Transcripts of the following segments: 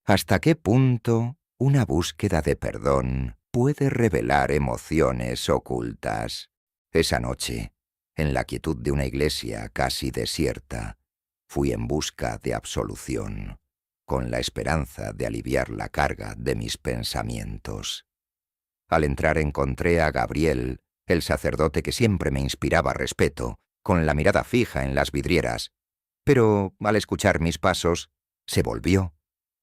¿Hasta qué punto una búsqueda de perdón puede revelar emociones ocultas? Esa noche, en la quietud de una iglesia casi desierta, fui en busca de absolución, con la esperanza de aliviar la carga de mis pensamientos. Al entrar encontré a Gabriel, el sacerdote que siempre me inspiraba respeto, con la mirada fija en las vidrieras, pero al escuchar mis pasos, se volvió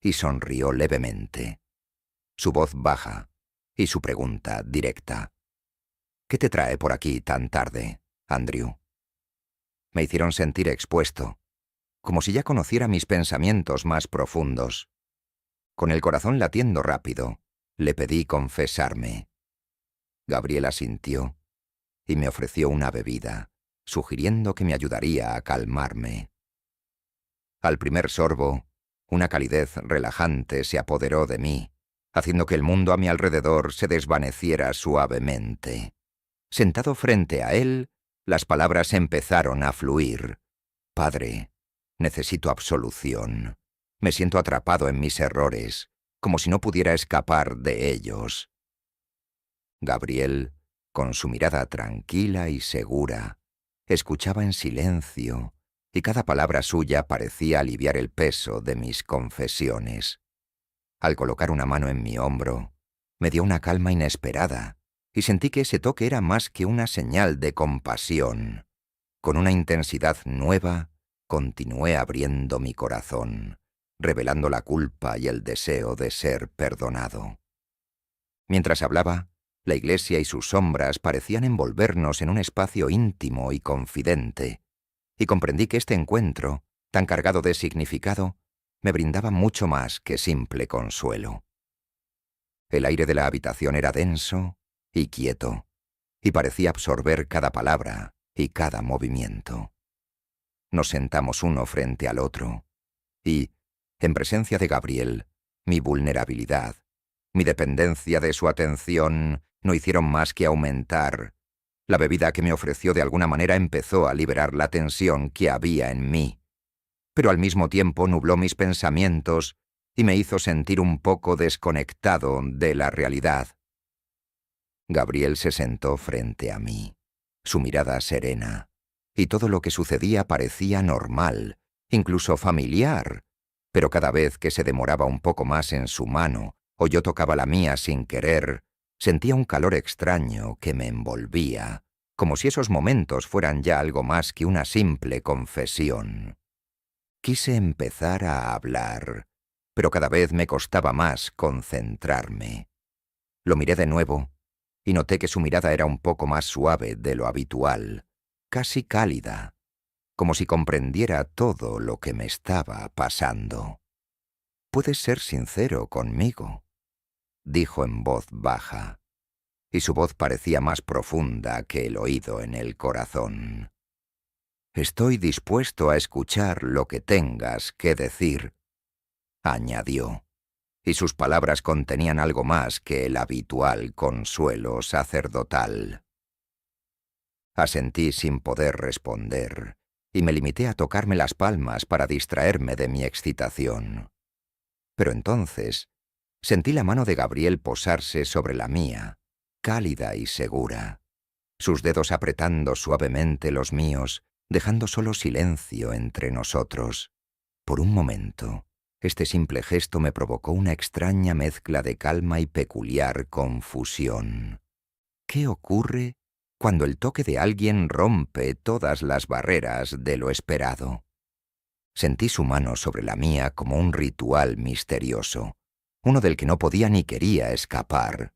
y sonrió levemente. Su voz baja y su pregunta directa. ¿Qué te trae por aquí tan tarde, Andrew? Me hicieron sentir expuesto, como si ya conociera mis pensamientos más profundos. Con el corazón latiendo rápido, le pedí confesarme. Gabriel asintió y me ofreció una bebida, sugiriendo que me ayudaría a calmarme. Al primer sorbo, una calidez relajante se apoderó de mí, haciendo que el mundo a mi alrededor se desvaneciera suavemente. Sentado frente a él, las palabras empezaron a fluir. Padre, necesito absolución. Me siento atrapado en mis errores, como si no pudiera escapar de ellos. Gabriel, con su mirada tranquila y segura, escuchaba en silencio, y cada palabra suya parecía aliviar el peso de mis confesiones. Al colocar una mano en mi hombro, me dio una calma inesperada, y sentí que ese toque era más que una señal de compasión. Con una intensidad nueva, continué abriendo mi corazón, revelando la culpa y el deseo de ser perdonado. Mientras hablaba, la iglesia y sus sombras parecían envolvernos en un espacio íntimo y confidente, y comprendí que este encuentro, tan cargado de significado, me brindaba mucho más que simple consuelo. El aire de la habitación era denso y quieto, y parecía absorber cada palabra y cada movimiento. Nos sentamos uno frente al otro, y, en presencia de Gabriel, mi vulnerabilidad, mi dependencia de su atención no hicieron más que aumentar. La bebida que me ofreció de alguna manera empezó a liberar la tensión que había en mí, pero al mismo tiempo nubló mis pensamientos y me hizo sentir un poco desconectado de la realidad. Gabriel se sentó frente a mí, su mirada serena, y todo lo que sucedía parecía normal, incluso familiar, pero cada vez que se demoraba un poco más en su mano, o yo tocaba la mía sin querer, sentía un calor extraño que me envolvía, como si esos momentos fueran ya algo más que una simple confesión. Quise empezar a hablar, pero cada vez me costaba más concentrarme. Lo miré de nuevo, y noté que su mirada era un poco más suave de lo habitual, casi cálida, como si comprendiera todo lo que me estaba pasando. «Puedes ser sincero conmigo», dijo en voz baja, y su voz parecía más profunda que el oído en el corazón. «Estoy dispuesto a escuchar lo que tengas que decir», añadió, y sus palabras contenían algo más que el habitual consuelo sacerdotal. Asentí sin poder responder, y me limité a tocarme las palmas para distraerme de mi excitación. Pero entonces sentí la mano de Gabriel posarse sobre la mía, cálida y segura, sus dedos apretando suavemente los míos, dejando solo silencio entre nosotros. Por un momento, este simple gesto me provocó una extraña mezcla de calma y peculiar confusión. ¿Qué ocurre cuando el toque de alguien rompe todas las barreras de lo esperado? Sentí su mano sobre la mía como un ritual misterioso, uno del que no podía ni quería escapar.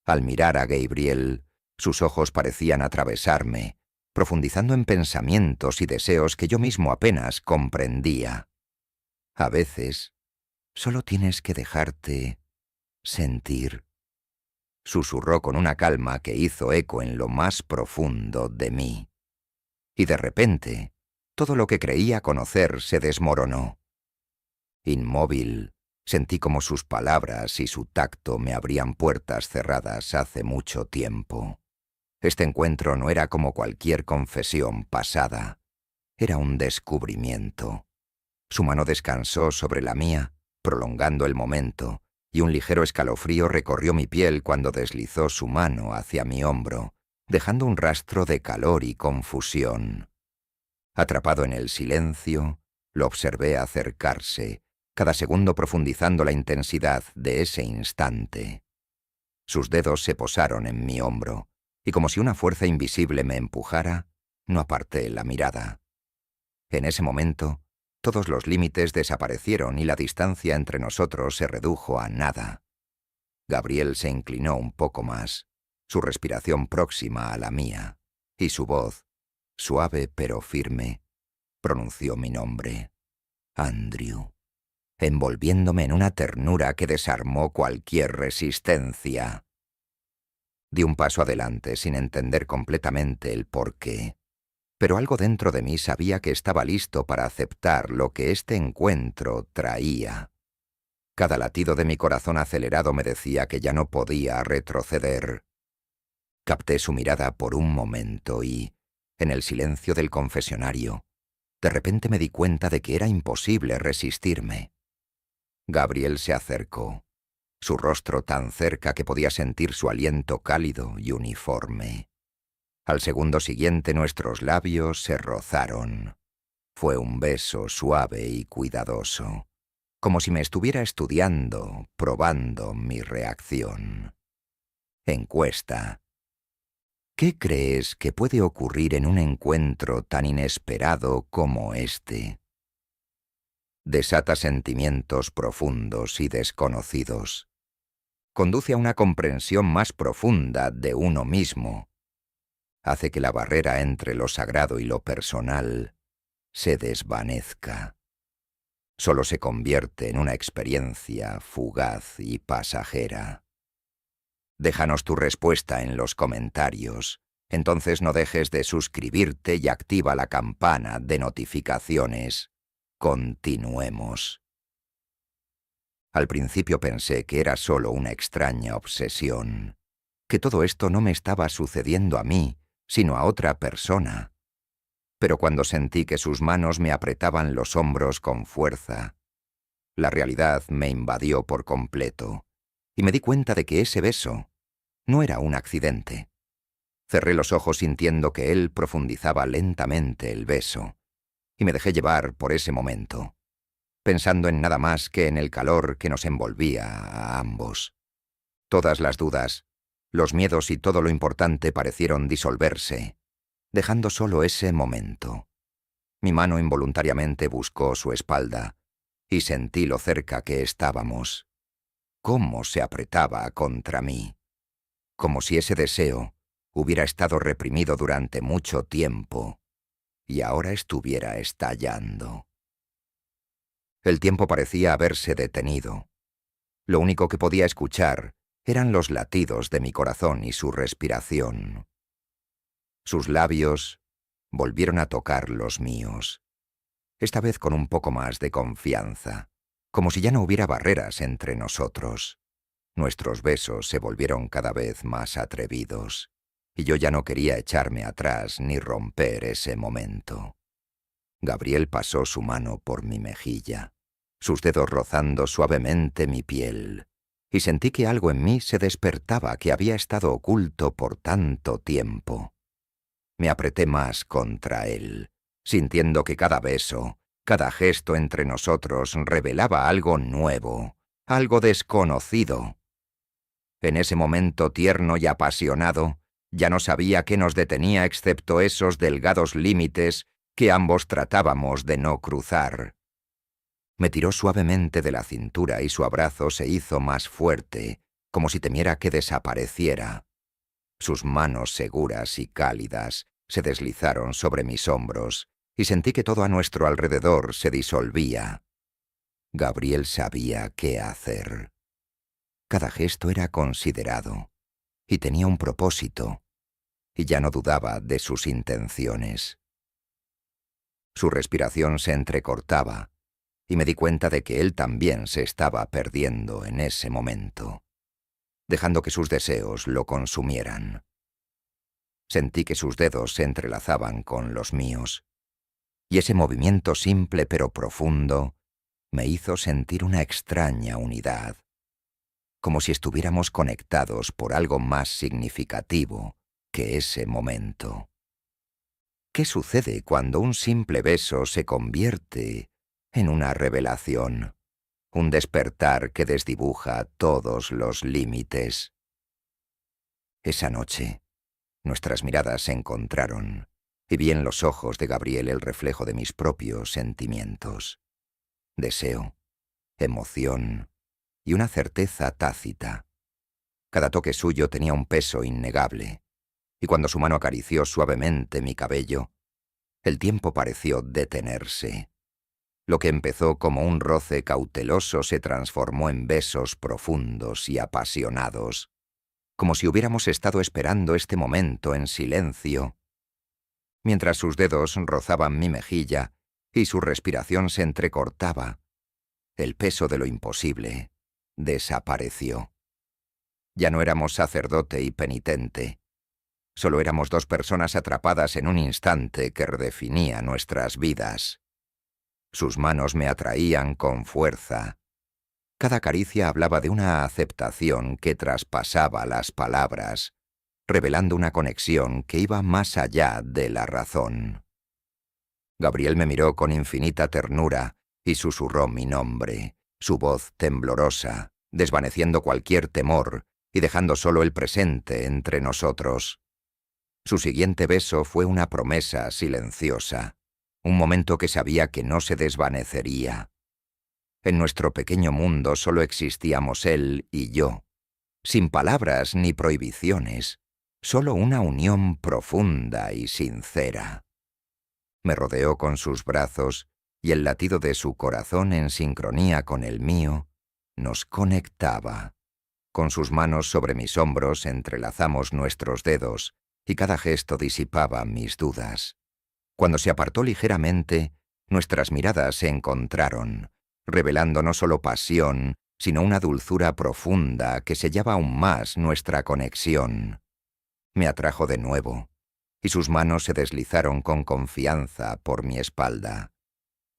Al mirar a Gabriel, sus ojos parecían atravesarme, profundizando en pensamientos y deseos que yo mismo apenas comprendía. A veces, solo tienes que dejarte sentir, susurró con una calma que hizo eco en lo más profundo de mí. Y de repente, todo lo que creía conocer se desmoronó. Inmóvil, sentí como sus palabras y su tacto me abrían puertas cerradas hace mucho tiempo. Este encuentro no era como cualquier confesión pasada. Era un descubrimiento. Su mano descansó sobre la mía prolongando el momento, y un ligero escalofrío recorrió mi piel cuando deslizó su mano hacia mi hombro, dejando un rastro de calor y confusión. Atrapado en el silencio, lo observé acercarse, cada segundo profundizando la intensidad de ese instante. Sus dedos se posaron en mi hombro, y como si una fuerza invisible me empujara, no aparté la mirada. En ese momento, todos los límites desaparecieron y la distancia entre nosotros se redujo a nada. Gabriel se inclinó un poco más, su respiración próxima a la mía, y su voz, suave pero firme, pronunció mi nombre, Andrew, envolviéndome en una ternura que desarmó cualquier resistencia. Di un paso adelante sin entender completamente el porqué, pero algo dentro de mí sabía que estaba listo para aceptar lo que este encuentro traía. Cada latido de mi corazón acelerado me decía que ya no podía retroceder. Capté su mirada por un momento y, en el silencio del confesionario, de repente me di cuenta de que era imposible resistirme. Gabriel se acercó, su rostro tan cerca que podía sentir su aliento cálido y uniforme. Al segundo siguiente nuestros labios se rozaron. Fue un beso suave y cuidadoso, como si me estuviera estudiando, probando mi reacción. Encuesta. ¿Qué crees que puede ocurrir en un encuentro tan inesperado como este? Desata sentimientos profundos y desconocidos. Conduce a una comprensión más profunda de uno mismo. Hace que la barrera entre lo sagrado y lo personal se desvanezca. Solo se convierte en una experiencia fugaz y pasajera. Déjanos tu respuesta en los comentarios. Entonces no dejes de suscribirte y activa la campana de notificaciones. Continuemos. Al principio pensé que era solo una extraña obsesión, que todo esto no me estaba sucediendo a mí, sino a otra persona. Pero cuando sentí que sus manos me apretaban los hombros con fuerza, la realidad me invadió por completo, y me di cuenta de que ese beso no era un accidente. Cerré los ojos sintiendo que él profundizaba lentamente el beso, y me dejé llevar por ese momento, pensando en nada más que en el calor que nos envolvía a ambos. Todas las dudas, los miedos y todo lo importante parecieron disolverse, dejando solo ese momento. Mi mano involuntariamente buscó su espalda, y sentí lo cerca que estábamos. Cómo se apretaba contra mí, como si ese deseo hubiera estado reprimido durante mucho tiempo, y ahora estuviera estallando. El tiempo parecía haberse detenido. Lo único que podía escuchar eran los latidos de mi corazón y su respiración. Sus labios volvieron a tocar los míos, esta vez con un poco más de confianza, como si ya no hubiera barreras entre nosotros. Nuestros besos se volvieron cada vez más atrevidos, y yo ya no quería echarme atrás ni romper ese momento. Gabriel pasó su mano por mi mejilla, sus dedos rozando suavemente mi piel, y sentí que algo en mí se despertaba que había estado oculto por tanto tiempo. Me apreté más contra él, sintiendo que cada beso, cada gesto entre nosotros revelaba algo nuevo, algo desconocido. En ese momento tierno y apasionado, ya no sabía qué nos detenía excepto esos delgados límites que ambos tratábamos de no cruzar. Me tiró suavemente de la cintura y su abrazo se hizo más fuerte, como si temiera que desapareciera. Sus manos seguras y cálidas se deslizaron sobre mis hombros y sentí que todo a nuestro alrededor se disolvía. Gabriel sabía qué hacer. Cada gesto era considerado y tenía un propósito, y ya no dudaba de sus intenciones. Su respiración se entrecortaba, y me di cuenta de que él también se estaba perdiendo en ese momento, dejando que sus deseos lo consumieran. Sentí que sus dedos se entrelazaban con los míos, y ese movimiento simple pero profundo me hizo sentir una extraña unidad, como si estuviéramos conectados por algo más significativo que ese momento. ¿Qué sucede cuando un simple beso se convierte en una revelación? Un despertar que desdibuja todos los límites. Esa noche, nuestras miradas se encontraron, y vi en los ojos de Gabriel el reflejo de mis propios sentimientos. Deseo, emoción y una certeza tácita. Cada toque suyo tenía un peso innegable, y cuando su mano acarició suavemente mi cabello, el tiempo pareció detenerse. Lo que empezó como un roce cauteloso se transformó en besos profundos y apasionados, como si hubiéramos estado esperando este momento en silencio, mientras sus dedos rozaban mi mejilla y su respiración se entrecortaba. El peso de lo imposible desapareció. Ya no éramos sacerdote y penitente. Solo éramos dos personas atrapadas en un instante que redefinía nuestras vidas. Sus manos me atraían con fuerza. Cada caricia hablaba de una aceptación que traspasaba las palabras, revelando una conexión que iba más allá de la razón. Gabriel me miró con infinita ternura y susurró mi nombre, su voz temblorosa, desvaneciendo cualquier temor y dejando solo el presente entre nosotros. Su siguiente beso fue una promesa silenciosa, un momento que sabía que no se desvanecería. En nuestro pequeño mundo solo existíamos él y yo, sin palabras ni prohibiciones, solo una unión profunda y sincera. Me rodeó con sus brazos y el latido de su corazón en sincronía con el mío nos conectaba. Con sus manos sobre mis hombros entrelazamos nuestros dedos y cada gesto disipaba mis dudas. Cuando se apartó ligeramente, nuestras miradas se encontraron, revelando no solo pasión, sino una dulzura profunda que sellaba aún más nuestra conexión. Me atrajo de nuevo, y sus manos se deslizaron con confianza por mi espalda,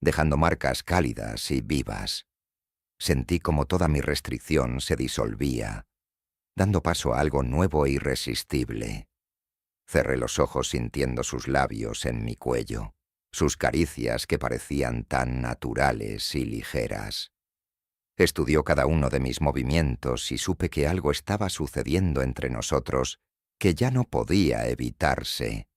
dejando marcas cálidas y vivas. Sentí como toda mi restricción se disolvía, dando paso a algo nuevo e irresistible. Cerré los ojos sintiendo sus labios en mi cuello, sus caricias que parecían tan naturales y ligeras. Estudió cada uno de mis movimientos y supe que algo estaba sucediendo entre nosotros que ya no podía evitarse.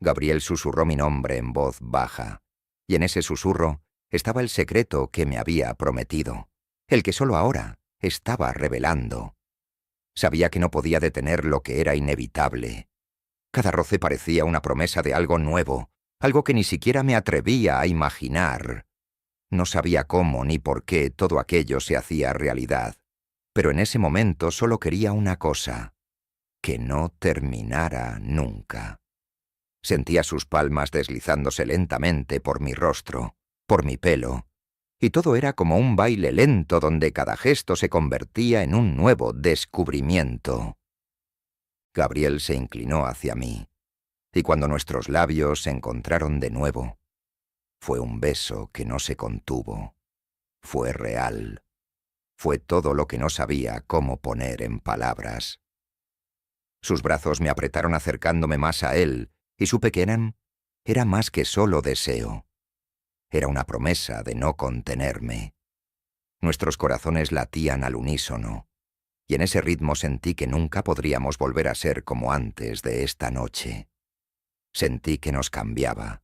Gabriel susurró mi nombre en voz baja, y en ese susurro estaba el secreto que me había prometido, el que solo ahora estaba revelando. Sabía que no podía detener lo que era inevitable. Cada roce parecía una promesa de algo nuevo, algo que ni siquiera me atrevía a imaginar. No sabía cómo ni por qué todo aquello se hacía realidad, pero en ese momento solo quería una cosa: que no terminara nunca. Sentía sus palmas deslizándose lentamente por mi rostro, por mi pelo, y todo era como un baile lento donde cada gesto se convertía en un nuevo descubrimiento. Gabriel se inclinó hacia mí, y cuando nuestros labios se encontraron de nuevo, fue un beso que no se contuvo, fue real, fue todo lo que no sabía cómo poner en palabras. Sus brazos me apretaron acercándome más a él, y supe que era más que solo deseo. Era una promesa de no contenerme. Nuestros corazones latían al unísono, y en ese ritmo sentí que nunca podríamos volver a ser como antes de esta noche. Sentí que nos cambiaba,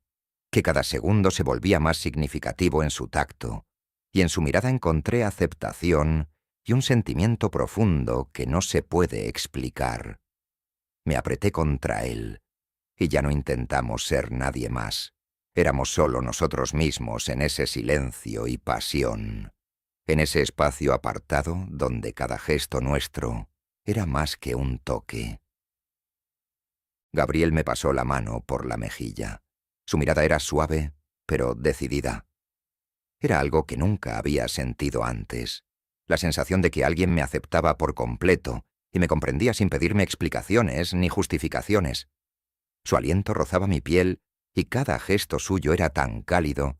que cada segundo se volvía más significativo en su tacto, y en su mirada encontré aceptación y un sentimiento profundo que no se puede explicar. Me apreté contra él, y ya no intentamos ser nadie más. Éramos solo nosotros mismos en ese silencio y pasión, en ese espacio apartado donde cada gesto nuestro era más que un toque. Gabriel me pasó la mano por la mejilla. Su mirada era suave, pero decidida. Era algo que nunca había sentido antes, la sensación de que alguien me aceptaba por completo y me comprendía sin pedirme explicaciones ni justificaciones. Su aliento rozaba mi piel y cada gesto suyo era tan cálido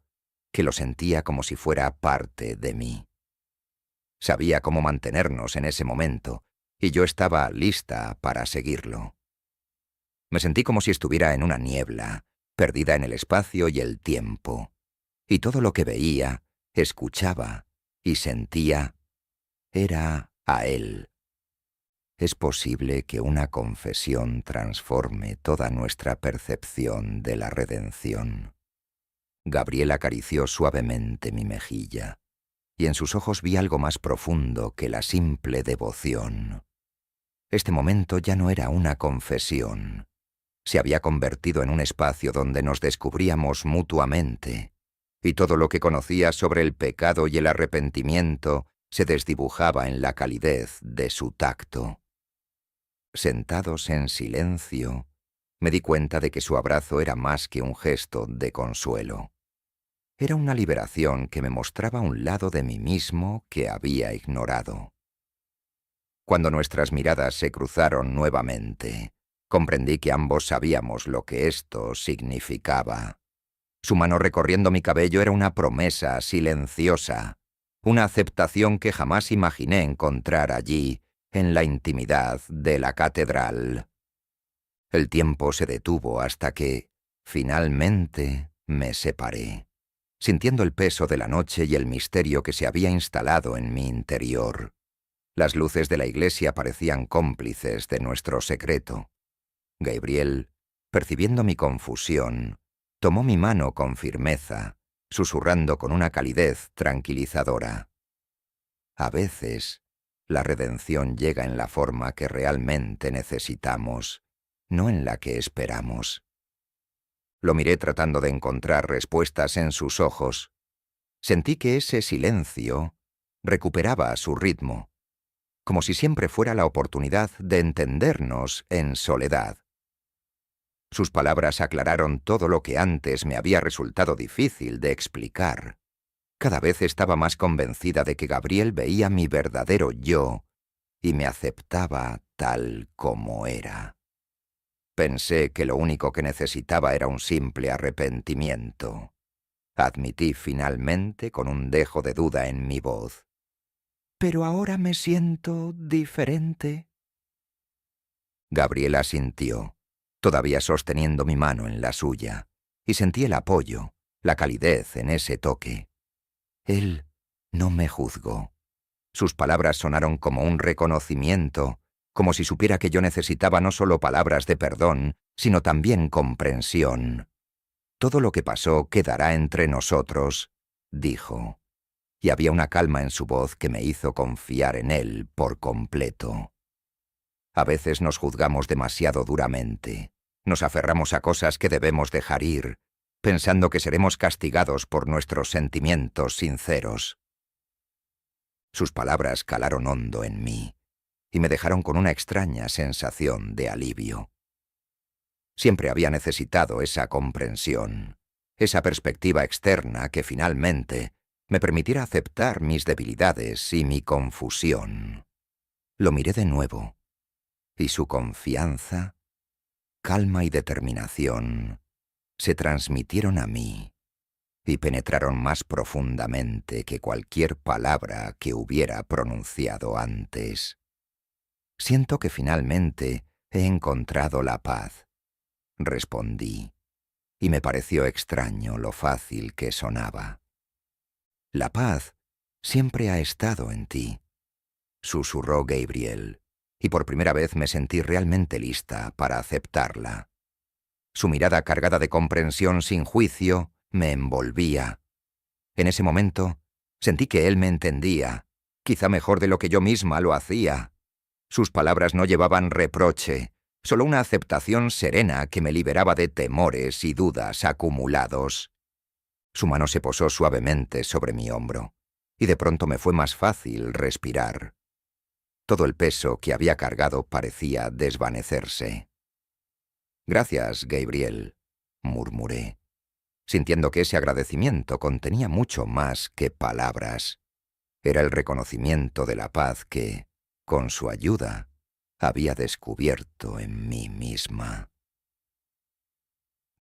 que lo sentía como si fuera parte de mí. Sabía cómo mantenernos en ese momento, y yo estaba lista para seguirlo. Me sentí como si estuviera en una niebla, perdida en el espacio y el tiempo, y todo lo que veía, escuchaba y sentía era a él. ¿Es posible que una confesión transforme toda nuestra percepción de la redención? Gabriel acarició suavemente mi mejilla, y en sus ojos vi algo más profundo que la simple devoción. Este momento ya no era una confesión. Se había convertido en un espacio donde nos descubríamos mutuamente, y todo lo que conocía sobre el pecado y el arrepentimiento se desdibujaba en la calidez de su tacto. Sentados en silencio, me di cuenta de que su abrazo era más que un gesto de consuelo. Era una liberación que me mostraba un lado de mí mismo que había ignorado. Cuando nuestras miradas se cruzaron nuevamente, comprendí que ambos sabíamos lo que esto significaba. Su mano recorriendo mi cabello era una promesa silenciosa, una aceptación que jamás imaginé encontrar allí, en la intimidad de la catedral. El tiempo se detuvo hasta que, finalmente, me separé, sintiendo el peso de la noche y el misterio que se había instalado en mi interior. Las luces de la iglesia parecían cómplices de nuestro secreto. Gabriel, percibiendo mi confusión, tomó mi mano con firmeza, susurrando con una calidez tranquilizadora. A veces, la redención llega en la forma que realmente necesitamos, no en la que esperamos. Lo miré tratando de encontrar respuestas en sus ojos. Sentí que ese silencio recuperaba su ritmo, como si siempre fuera la oportunidad de entendernos en soledad. Sus palabras aclararon todo lo que antes me había resultado difícil de explicar. Cada vez estaba más convencida de que Gabriel veía mi verdadero yo y me aceptaba tal como era. Pensé que lo único que necesitaba era un simple arrepentimiento. Admití finalmente con un dejo de duda en mi voz. «Pero ahora me siento diferente». Gabriel asintió, todavía sosteniendo mi mano en la suya, y sentí el apoyo, la calidez en ese toque. Él no me juzgó. Sus palabras sonaron como un reconocimiento, como si supiera que yo necesitaba no solo palabras de perdón, sino también comprensión. «Todo lo que pasó quedará entre nosotros», dijo, y había una calma en su voz que me hizo confiar en él por completo. A veces nos juzgamos demasiado duramente. Nos aferramos a cosas que debemos dejar ir, pensando que seremos castigados por nuestros sentimientos sinceros. Sus palabras calaron hondo en mí y me dejaron con una extraña sensación de alivio. Siempre había necesitado esa comprensión, esa perspectiva externa que finalmente me permitiera aceptar mis debilidades y mi confusión. Lo miré de nuevo, y su confianza, calma y determinación se transmitieron a mí y penetraron más profundamente que cualquier palabra que hubiera pronunciado antes. «Siento que finalmente he encontrado la paz», respondí, y me pareció extraño lo fácil que sonaba. «La paz siempre ha estado en ti», susurró Gabriel, y por primera vez me sentí realmente lista para aceptarla. Su mirada cargada de comprensión sin juicio me envolvía. En ese momento sentí que él me entendía, quizá mejor de lo que yo misma lo hacía. Sus palabras no llevaban reproche, solo una aceptación serena que me liberaba de temores y dudas acumulados. Su mano se posó suavemente sobre mi hombro, y de pronto me fue más fácil respirar. Todo el peso que había cargado parecía desvanecerse. «Gracias, Gabriel», murmuré, sintiendo que ese agradecimiento contenía mucho más que palabras. Era el reconocimiento de la paz que, con su ayuda, había descubierto en mí misma.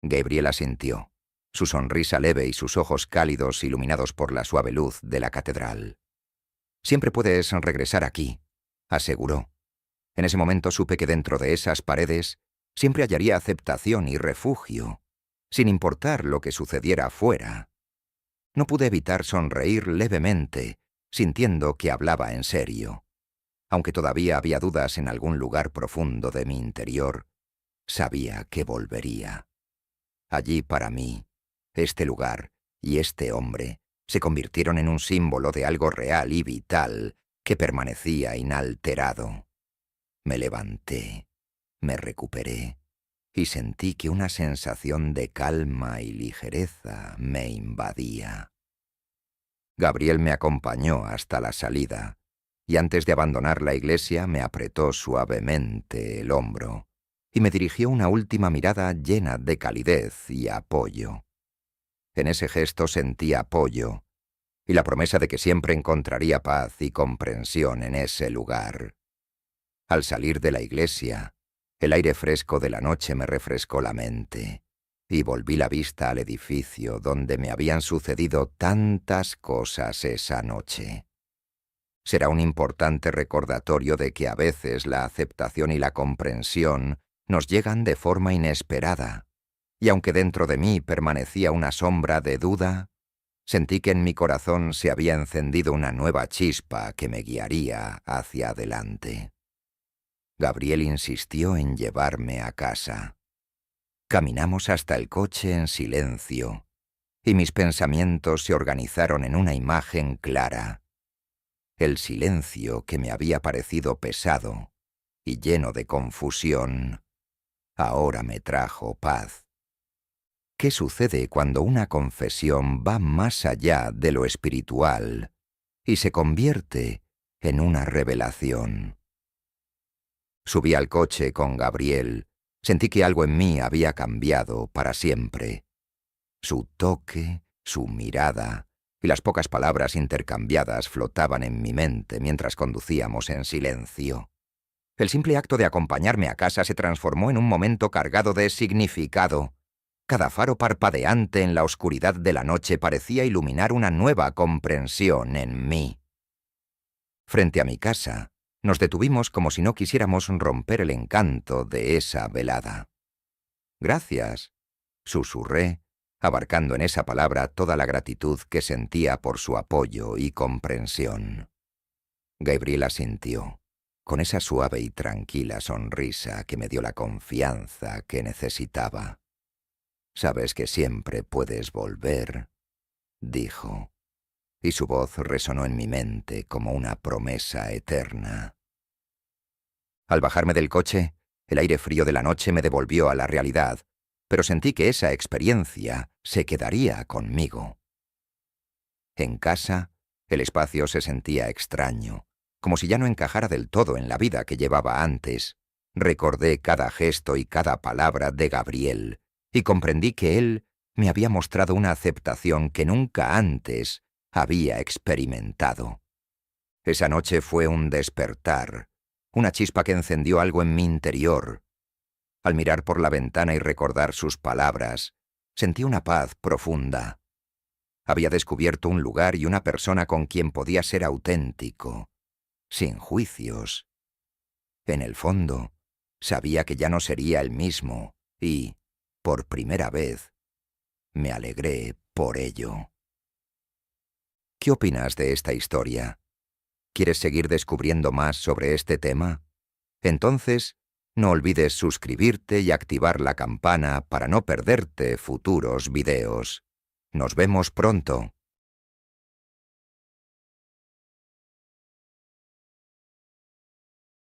Gabriel asintió, su sonrisa leve y sus ojos cálidos iluminados por la suave luz de la catedral. «Siempre puedes regresar aquí», aseguró. En ese momento supe que dentro de esas paredes siempre hallaría aceptación y refugio, sin importar lo que sucediera afuera. No pude evitar sonreír levemente, sintiendo que hablaba en serio. Aunque todavía había dudas en algún lugar profundo de mi interior, sabía que volvería. Allí para mí, este lugar y este hombre se convirtieron en un símbolo de algo real y vital que permanecía inalterado. Me levanté, me recuperé y sentí que una sensación de calma y ligereza me invadía. Gabriel me acompañó hasta la salida y antes de abandonar la iglesia me apretó suavemente el hombro y me dirigió una última mirada llena de calidez y apoyo. En ese gesto sentí apoyo y la promesa de que siempre encontraría paz y comprensión en ese lugar. Al salir de la iglesia, el aire fresco de la noche me refrescó la mente y volví la vista al edificio donde me habían sucedido tantas cosas esa noche. Será un importante recordatorio de que a veces la aceptación y la comprensión nos llegan de forma inesperada, y aunque dentro de mí permanecía una sombra de duda, sentí que en mi corazón se había encendido una nueva chispa que me guiaría hacia adelante. Gabriel insistió en llevarme a casa. Caminamos hasta el coche en silencio, y mis pensamientos se organizaron en una imagen clara. El silencio que me había parecido pesado y lleno de confusión, ahora me trajo paz. ¿Qué sucede cuando una confesión va más allá de lo espiritual y se convierte en una revelación? Subí al coche con Gabriel. Sentí que algo en mí había cambiado para siempre. Su toque, su mirada y las pocas palabras intercambiadas flotaban en mi mente mientras conducíamos en silencio. El simple acto de acompañarme a casa se transformó en un momento cargado de significado. Cada faro parpadeante en la oscuridad de la noche parecía iluminar una nueva comprensión en mí. Frente a mi casa, nos detuvimos como si no quisiéramos romper el encanto de esa velada. «Gracias», susurré, abarcando en esa palabra toda la gratitud que sentía por su apoyo y comprensión. Gabriel asintió, con esa suave y tranquila sonrisa que me dio la confianza que necesitaba. «Sabes que siempre puedes volver», dijo, y su voz resonó en mi mente como una promesa eterna. Al bajarme del coche, el aire frío de la noche me devolvió a la realidad, pero sentí que esa experiencia se quedaría conmigo. En casa, el espacio se sentía extraño, como si ya no encajara del todo en la vida que llevaba antes. Recordé cada gesto y cada palabra de Gabriel, y comprendí que él me había mostrado una aceptación que nunca antes había experimentado. Esa noche fue un despertar, una chispa que encendió algo en mi interior. Al mirar por la ventana y recordar sus palabras, sentí una paz profunda. Había descubierto un lugar y una persona con quien podía ser auténtico, sin juicios. En el fondo, sabía que ya no sería el mismo y, por primera vez, me alegré por ello. ¿Qué opinas de esta historia? ¿Quieres seguir descubriendo más sobre este tema? Entonces, no olvides suscribirte y activar la campana para no perderte futuros videos. Nos vemos pronto.